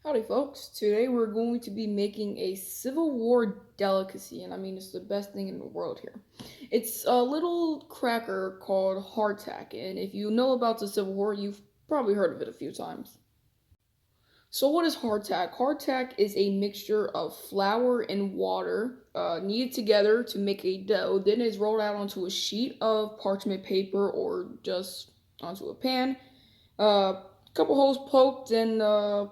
Howdy folks, today we're going to be making a Civil War delicacy, and I mean it's the best thing in the world here. It's a little cracker called hardtack, and if you know about the Civil War, you've probably heard of it a few times. So what is hardtack? Hardtack is a mixture of flour and water kneaded together to make a dough, then is rolled out onto a sheet of parchment paper or just onto a pan. Couple holes poked and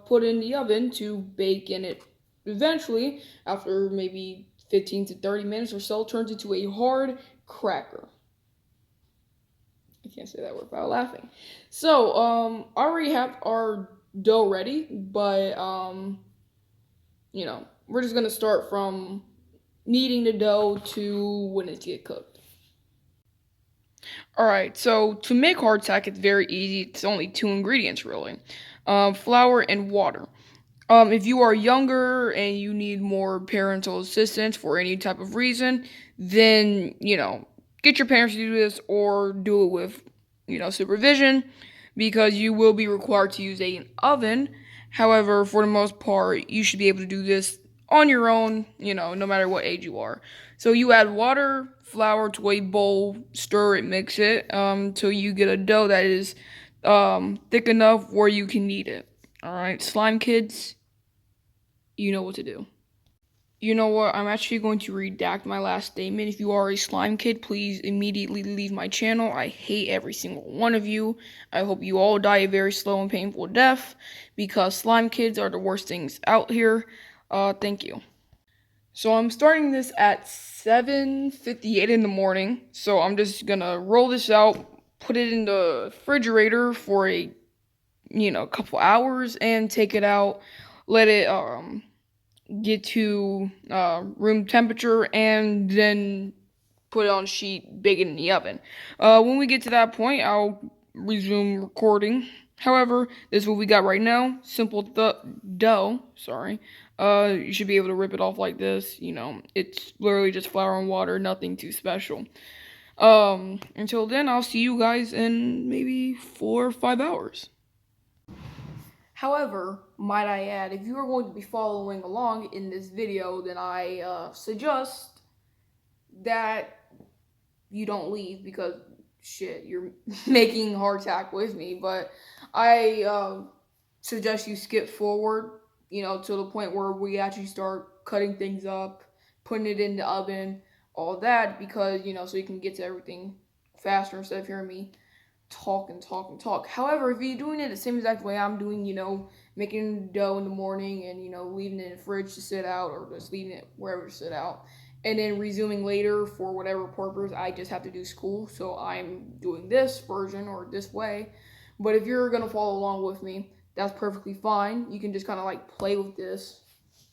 put in the oven to bake, and it eventually, after maybe 15 to 30 minutes or so, turns into a hard cracker. I can't say that word without laughing. So, I already have our dough ready, but we're just gonna start from kneading the dough to when it gets cooked. Alright, so to make hardtack, it's very easy. It's only two ingredients, really. Flour and water. If you are younger and you need more parental assistance for any type of reason, then, get your parents to do this or do it with, supervision, because you will be required to use an oven. However, for the most part, you should be able to do this on your own, no matter what age you are. So you add water, flour to a bowl, stir it, mix it, till you get a dough that is thick enough where you can knead it. Alright, slime kids, you know what to do. You know what? I'm actually going to redact my last statement. If you are a slime kid, please immediately leave my channel. I hate every single one of you. I hope you all die a very slow and painful death, because slime kids are the worst things out here. Thank you. So I'm starting this at 7:58 in the morning. So I'm just gonna roll this out, put it in the refrigerator for a couple hours, and take it out, let it get to room temperature, and then put it on a sheet, bake it in the oven. When we get to that point, I'll resume recording. However, this is what we got right now. Simple dough. Sorry. You should be able to rip it off like this. It's literally just flour and water, nothing too special. Until then, I'll see you guys in maybe 4 or 5 hours. However, might I add, if you are going to be following along in this video, then I suggest that you don't leave, because shit, you're making hardtack with me. But I suggest you skip forward, to the point where we actually start cutting things up, putting it in the oven, all that, because, so you can get to everything faster instead of hearing me talk and talk and talk. However, if you're doing it the same exact way I'm doing, making dough in the morning and, leaving it in the fridge to sit out, or just leaving it wherever to sit out, and then resuming later for whatever purpose, I just have to do school, so I'm doing this version or this way. But if you're gonna follow along with me, that's perfectly fine. You can just kind of like play with this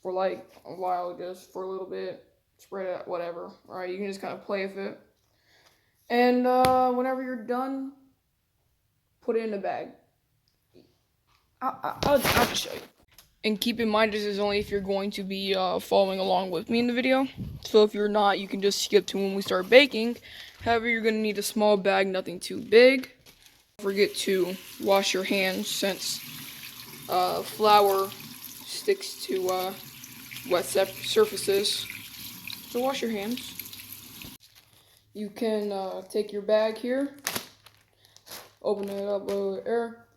for like a while, just for a little bit, spread it, whatever. All right, you can just kind of play with it, and whenever you're done, put it in a bag. I'll just show you. And keep in mind, this is only if you're going to be following along with me in the video. So if you're not, you can just skip to when we start baking. However, you're going to need a small bag, nothing too big. Don't forget to wash your hands, since flour sticks to wet surfaces. So wash your hands. You can take your bag here, open it up over there,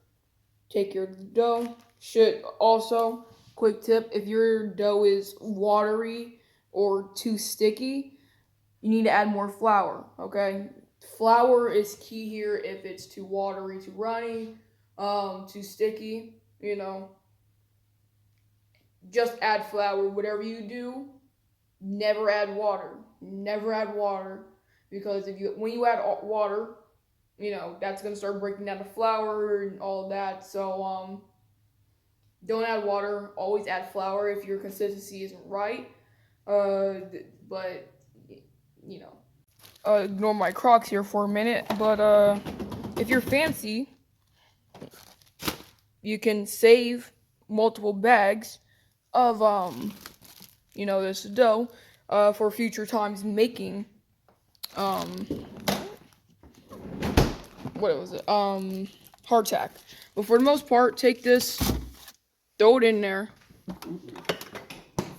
take your dough. Should also, quick tip, if your dough is watery or too sticky, you need to add more flour, okay? Flour is key here. If it's too watery, too runny, too sticky, just add flour. Whatever you do, never add water. Never add water, because when you add water, that's gonna start breaking down the flour and all of that. So don't add water. Always add flour if your consistency isn't right. But ignore my Crocs here for a minute. But if you're fancy, you can save multiple bags of this dough for future times making what was it? Hardtack. But for the most part, take this throw it in there,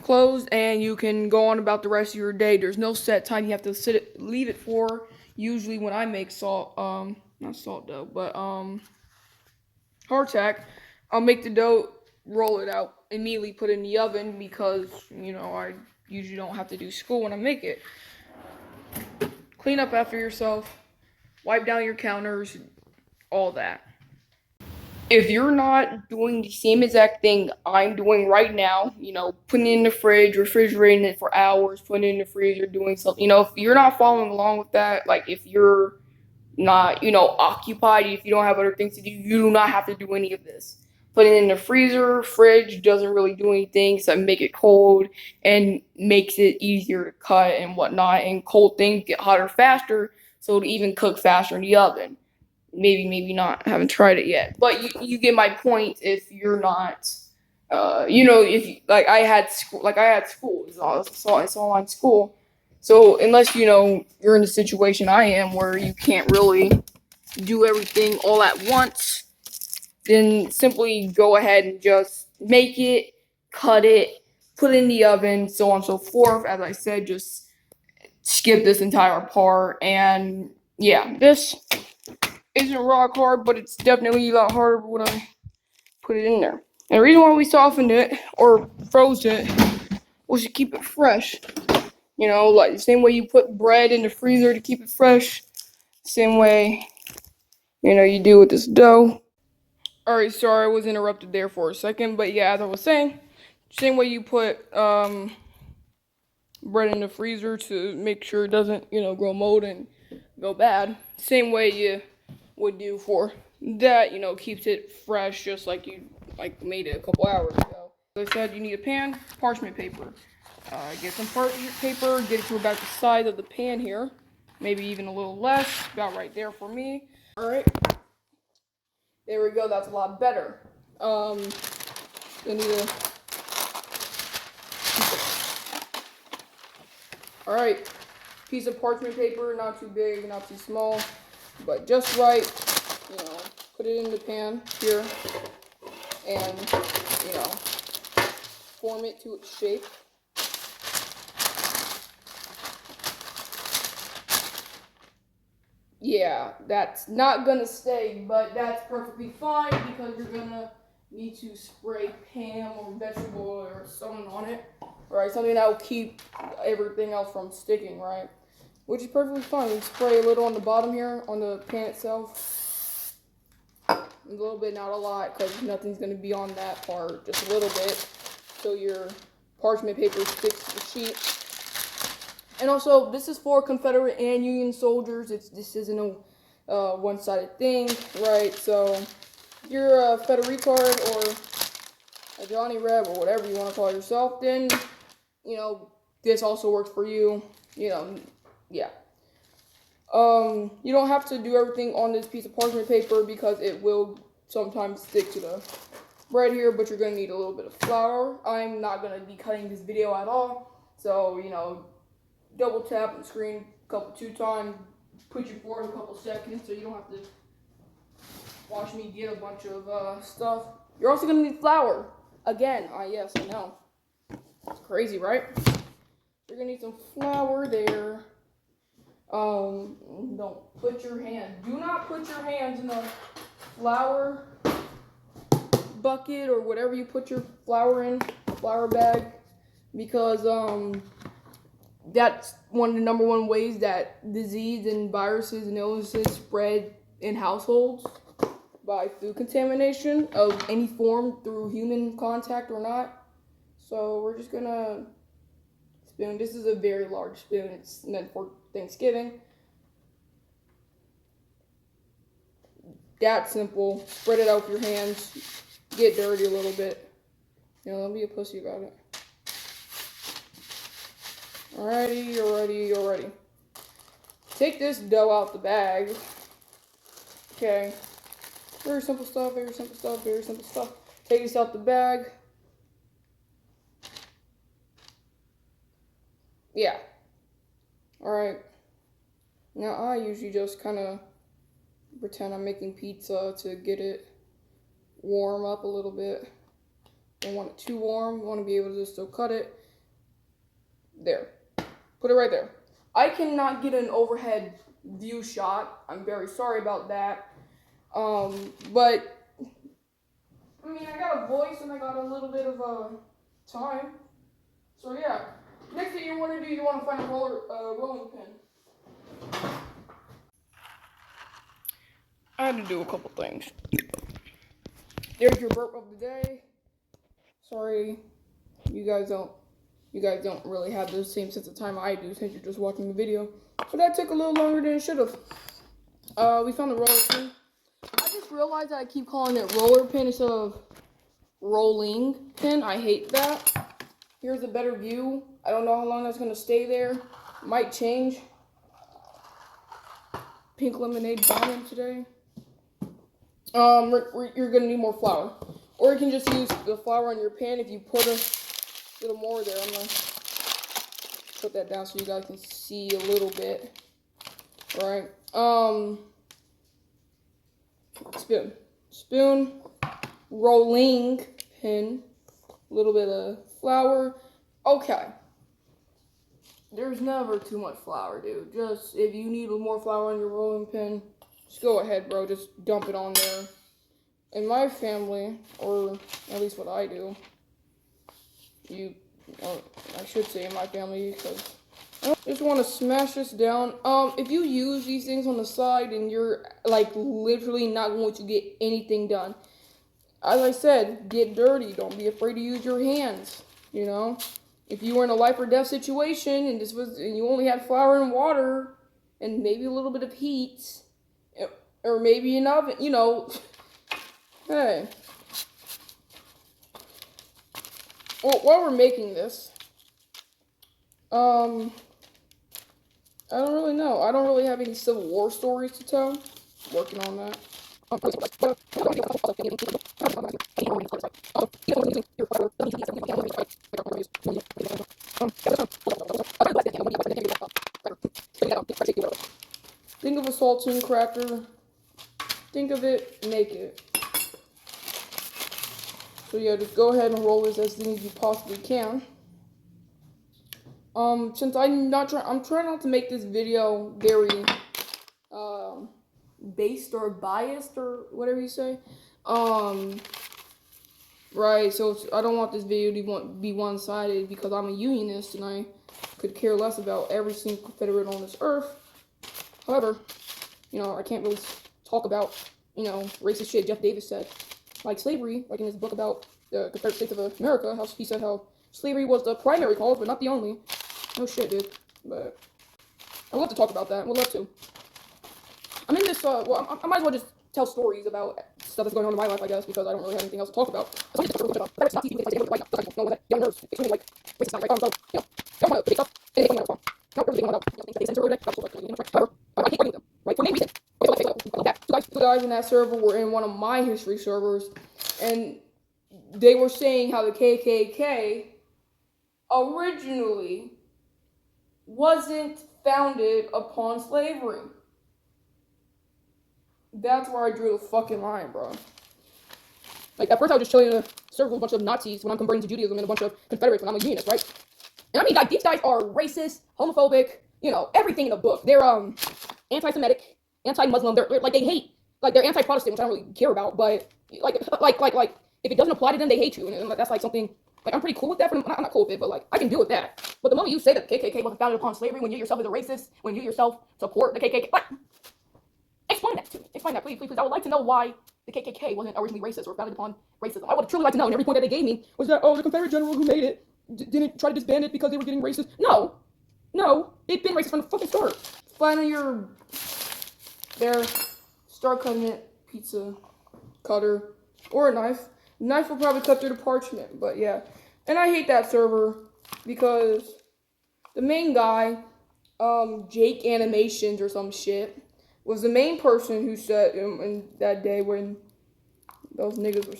close, and you can go on about the rest of your day. There's no set time you have to leave it for. Usually when I make not salt dough, but hardtack, I'll make the dough, roll it out, immediately put it in the oven because, I usually don't have to do school when I make it. Clean up after yourself, wipe down your counters, all that. If you're not doing the same exact thing I'm doing right now, putting it in the fridge, refrigerating it for hours, putting it in the freezer, doing something, if you're not following along with that, like if you're not, occupied, if you don't have other things to do, you do not have to do any of this. Putting it in the freezer, fridge doesn't really do anything except make it cold and makes it easier to cut and whatnot. And cold things get hotter faster, so it'll even cook faster in the oven. Maybe not. I haven't tried it yet, but you get my point. If you're not, if you, like I had school, it's online school. So unless you're in a situation I am where you can't really do everything all at once, then simply go ahead and just make it, cut it, put it in the oven, so on and so forth. As I said, just skip this entire part, and yeah, this isn't rock hard, but it's definitely a lot harder when I put it in there. And the reason why we softened it or froze it was to keep it fresh. Like the same way you put bread in the freezer to keep it fresh, same way, you do with this dough. Alright, sorry I was interrupted there for a second, but yeah, as I was saying, same way you put bread in the freezer to make sure it doesn't, grow mold and go bad. Same way you would do for that, keeps it fresh just like you made it a couple hours ago. As I said, you need a pan, parchment paper. Get some parchment paper, get it to about the size of the pan here. Maybe even a little less, about right there for me. Alright. There we go, that's a lot better. You need a Alright, piece of parchment paper, not too big, not too small, but just right. Put it in the pan here, and, form it to its shape. Yeah, that's not gonna stay, but that's perfectly fine because you're gonna need to spray ham or vegetable or something on it, right? Something that will keep everything else from sticking, right? Which is perfectly fine. You spray a little on the bottom here on the pan itself. A little bit, not a lot, because nothing's gonna be on that part. Just a little bit, so your parchment paper sticks to the sheet. And also, this is for Confederate and Union soldiers. This isn't a one-sided thing, right? So, if you're a Federal card or a Johnny Reb or whatever you want to call yourself, then, this also works for you. Yeah. You don't have to do everything on this piece of parchment paper because it will sometimes stick to the bread here, but you're going to need a little bit of flour. I'm not going to be cutting this video at all, so, double tap on the screen two times, put your fork a couple seconds so you don't have to watch me get a bunch of stuff. You're also going to need flour. Again, yes, I know. It's crazy, right? You're going to need some flour there. Don't put your hand. Do not put your hands in the flour bucket or whatever you put your flour in, flour bag, because that's one of the number one ways that disease and viruses and illnesses spread in households, by food contamination of any form through human contact or not. So we're just gonna spoon. This is a very large spoon. It's meant for Thanksgiving. That simple. Spread it out with your hands. Get dirty a little bit. Don't be a pussy about it. Alrighty. Take this dough out the bag. Okay. Very simple stuff. Take this out the bag. Yeah. Alright. Now I usually just kind of pretend I'm making pizza to get it warm up a little bit. Don't want it too warm. You want to be able to just still cut it. There. Put it right there. I cannot get an overhead view shot. I'm very sorry about that. But I mean, I got a voice and I got a little bit of time. So yeah. Next thing you want to do, you want to find a rolling pin. I had to do a couple things. There's your burp of the day. Sorry, you guys don't really have the same sense of time I do since you're just watching the video. So that took a little longer than it should have. We found the roller pin. I just realized that I keep calling it roller pin instead of rolling pin. I hate that. Here's a better view. I don't know how long that's gonna stay there. Might change. Pink lemonade bombing today. You're gonna need more flour, or you can just use the flour on your pan if you put a little more there. I'm gonna put that down so you guys can see a little bit. All right. Spoon, rolling pin, a little bit of flour. Okay. There's never too much flour, dude. Just if you need more flour on your rolling pin, just go ahead, bro. Just dump it on there. In my family, or at least what I do, I should say in my family, because I just want to smash this down. If you use these things on the side and you're like literally not going to get anything done, as I said, get dirty. Don't be afraid to use your hands. You know, if you were in a life or death situation and you only had flour and water and maybe a little bit of heat, or maybe an oven, you know, hey. Well, while we're making this, I don't really know. I don't really have any Civil War stories to tell. Working on that. Think of a saltine cracker. Think of it, make it. So yeah, just go ahead and roll this as thin as you possibly can. Since I'm trying not to make this video very, based or biased or whatever you say. Right, so I don't want this video to be one-sided because I'm a unionist and I could care less about every single Confederate on this earth. However, you know, I can't really talk about, you know, racist shit Jeff Davis said. Like slavery, like in his book about the Confederate States of America, how he said how slavery was the primary cause, but not the only. No shit, dude. But I'd love to talk about that. We'd love to. I'm in this, well, I might as well just tell stories about stuff that's going on in my life, I guess, because I don't really have anything else to talk about. So I'm just going to talk about TV because I like that. No, that young nerds, extremely like racist, like, so, you know, don't want to big stuff, anything else wrong. No, everything went up. They censor it, however, I keep writing them, right, for main reason. Two guys in that server were in one of my history servers, and they were saying how the KKK originally wasn't founded upon slavery. That's where I drew the fucking line, bro. Like, at first I was just chilling in a server with a bunch of Nazis when I'm converting to Judaism and a bunch of Confederates when I'm a unionist, right? And I mean, like, these guys are racist, homophobic, you know, everything in the book. They're, anti-Semitic, anti-Muslim, they're like, they hate, like, they're anti-Protestant, which I don't really care about, but, like, if it doesn't apply to them, they hate you, and that's, like, something, like, I'm pretty cool with that, I'm not cool with it, but, like, I can deal with that. But the moment you say that the KKK wasn't founded upon slavery, when you yourself is a racist, when you yourself support the KKK, like, explain that to me. Explain that, please. I would like to know why the KKK wasn't originally racist or founded upon racism. I would truly like to know, and every point that they gave me was that, oh, the Confederate general who made it didn't try to disband it because they were getting racist. No, they've been racist from the fucking start. Finally, you're there. Start cutting it. Pizza cutter or a knife. Knife will probably cut through the parchment, but yeah. And I hate that server because the main guy, Jake Animations or some shit, was the main person who said in that day when those niggas were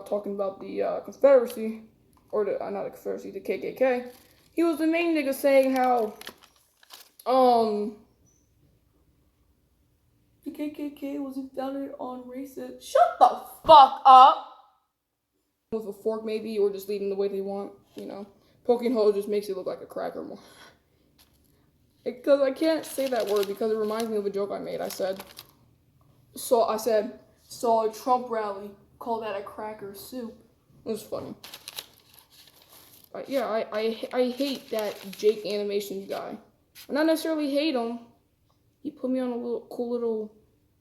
talking about the Confederacy, or not the Confederacy, the KKK. He was the main nigga saying how the KKK wasn't founded on racism. Shut the fuck up. with a fork maybe, or just leave them the way they want, you know. Poking holes just makes it look like a cracker more. Because I can't say that word because it reminds me of a joke I made. I said, saw a Trump rally, call that a cracker soup. It was funny. But yeah, I hate that Jake Animations guy. I not necessarily hate him. He put me on a cool little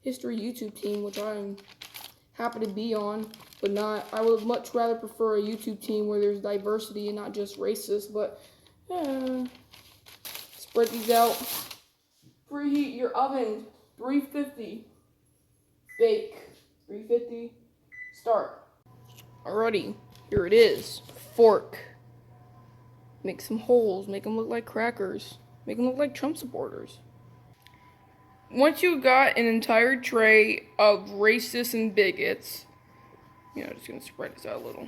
history YouTube team, which I'm happy to be on, but not. I would much rather prefer a YouTube team where there's diversity and not just racist. But spread these out. Preheat your oven, 350. Bake, 350. Start. Alrighty, here it is. Fork. Make some holes. Make them look like crackers. Make them look like Trump supporters. Once you got an entire tray of racists and bigots, just gonna spread this out a little.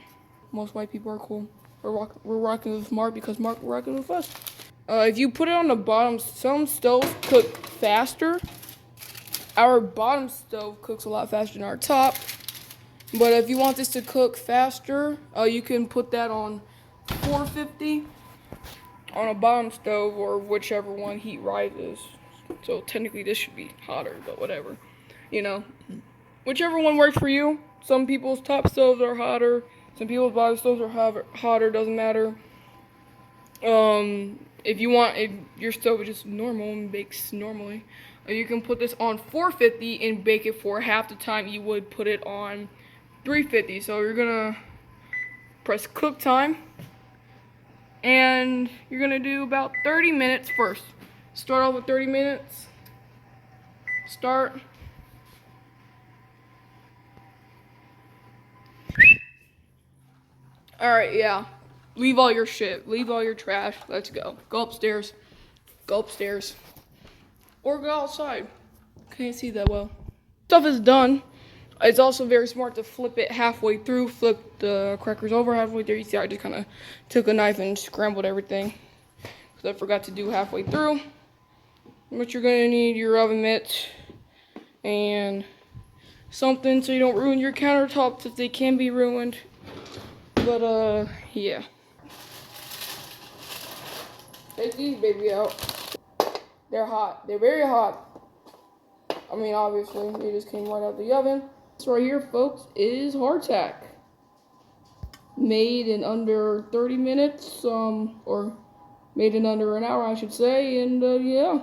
Most white people are cool. We're rocking with Mark because Mark we're rocking with us. If you put it on the bottom, some stoves cook faster. Our bottom stove cooks a lot faster than our top. But if you want this to cook faster, you can put that on 450 on a bottom stove or whichever one heat rises. So technically this should be hotter, but whatever. Whichever one works for you. Some people's top stoves are hotter. Some people's bottom stoves are hotter, doesn't matter. If your stove is just normal and bakes normally, you can put this on 450 and bake it for half the time you would put it on 350. So you're gonna press cook time, and you're gonna do about 30 minutes first. Start off with 30 minutes. Start. Alright, yeah. Leave all your shit. Leave all your trash. Let's go. Go upstairs. Go upstairs. Or go outside. Can't see that well. Stuff is done. It's also very smart to flip it halfway through. Flip the crackers over halfway through. You see, I just kind of took a knife and scrambled everything. Because I forgot to do halfway through. But you're going to need your oven mitts. And something so you don't ruin your countertops if they can be ruined. But, yeah. Take these baby out. They're hot. They're very hot. I mean, obviously, they just came right out of the oven. This right here, folks, is hardtack. Made in under 30 minutes, or made in under an hour, I should say, and, yeah.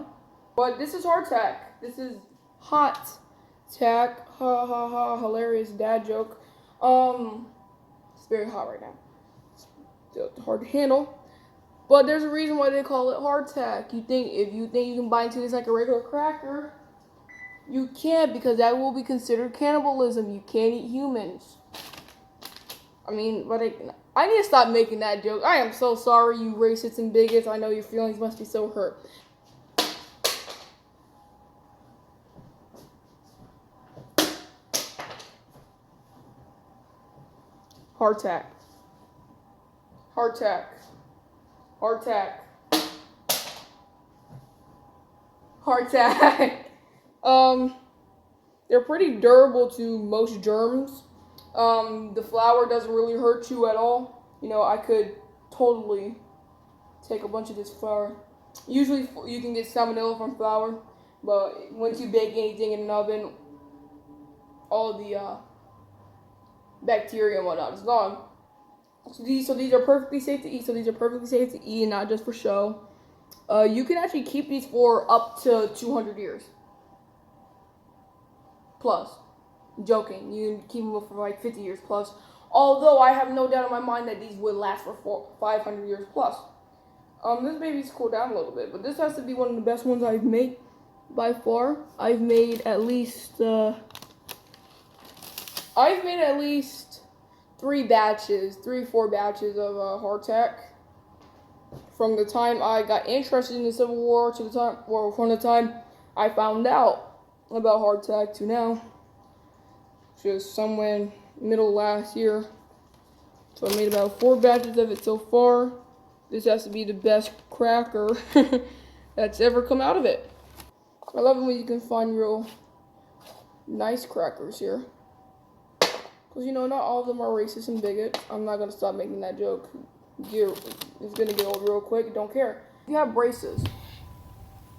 But this is hardtack. This is hot tack. Ha, ha, ha, hilarious dad joke. It's very hot right now. It's hard to handle. But there's a reason why they call it hardtack. If you think you can bite into this like a regular cracker, you can't, because that will be considered cannibalism. You can't eat humans. I mean, but I need to stop making that joke. I am so sorry, you racists and bigots. I know your feelings must be so hurt. Hardtack. Hardtack. Hardtack. Hardtack. They're pretty durable to most germs. The flour doesn't really hurt you at all. I could totally take a bunch of this flour. Usually you can get salmonella from flour, but once you bake anything in an oven, all the bacteria and whatnot is gone. So these are perfectly safe to eat. And not just for show. You can actually keep these for up to 200 years. Plus. I'm joking. You can keep them for like 50 years plus. Although I have no doubt in my mind that these would last for 500 years plus. This baby's cooled down a little bit, but this has to be one of the best ones I've made by far. I've made at least 3 or 4 batches of hardtack. From the time I got interested in the Civil War to from the time I found out about hardtack to now, just somewhere in the middle of last year. So I made about 4 batches of it so far. This has to be the best cracker that's ever come out of it. I love it when you can find real nice crackers here. Because, not all of them are racist and bigots. I'm not going to stop making that joke. It's going to get old real quick. Don't care. If you have braces,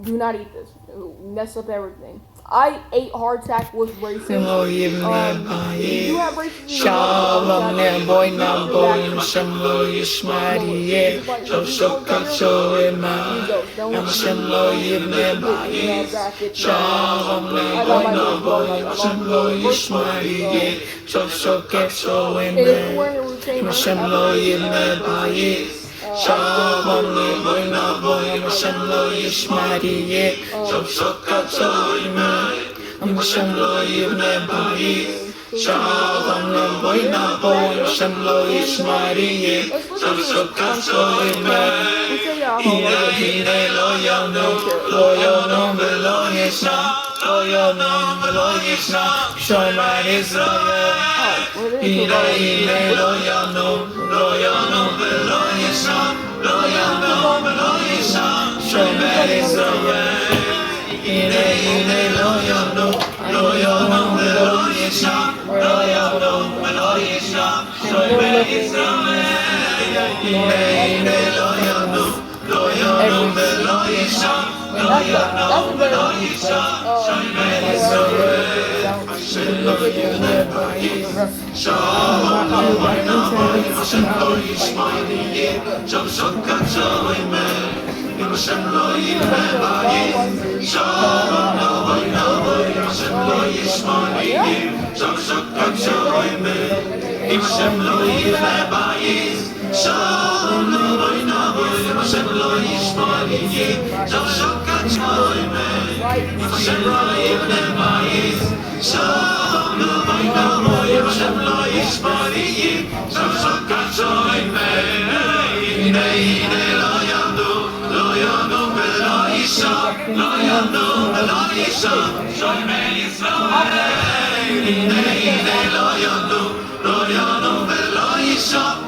do not eat this. It'll mess up everything. I ate hardtack with braces. You have braces. Shalom, boy, now boy, some lawyer smarty, yeah. So come so in my. I'm some lawyer, man, Shalom, boy, now boy, some lawyer smarty, yeah. So get so in my. I'm some lawyer, man, Shalom, boy, now boy, I'm some lawyer smarty, yeah. So get so in my. I'm some lawyer, man, Shalom, boy, now boy, I'm some lawyer smarty, yeah. So get so in my. Loyal no, but lawyers not. Loyal no, but lawyers not. Show man is loyal. Loyal no, but lawyers not. Loyal no, but lawyers not. Show man is loyal. Loyal no, but lawyers not. Loyal no, but lawyers not. Show man is loyal. Loyal no. Loyal, but loyal, son. Loyal, but loyal, son. Son, man is loyal. I said, love you, never you. Shalom, I'm some loyal, smiley, yeah. So cut, so amen. I'm some loyal, never you. Shalom, I'm some loyal, smiley, yeah. So cut, so amen. I'm some loyal, never you. Shalom, I'm some loyal, smiley, yeah. So cut, so amen. I'm some loyal, never you. Shalom, I'm some loyal, smiley, yeah. So cut, so amen. Loyal, but loyal, son. Loyal, but loyal, son. So man is loyal. Loyal, but loyal, son.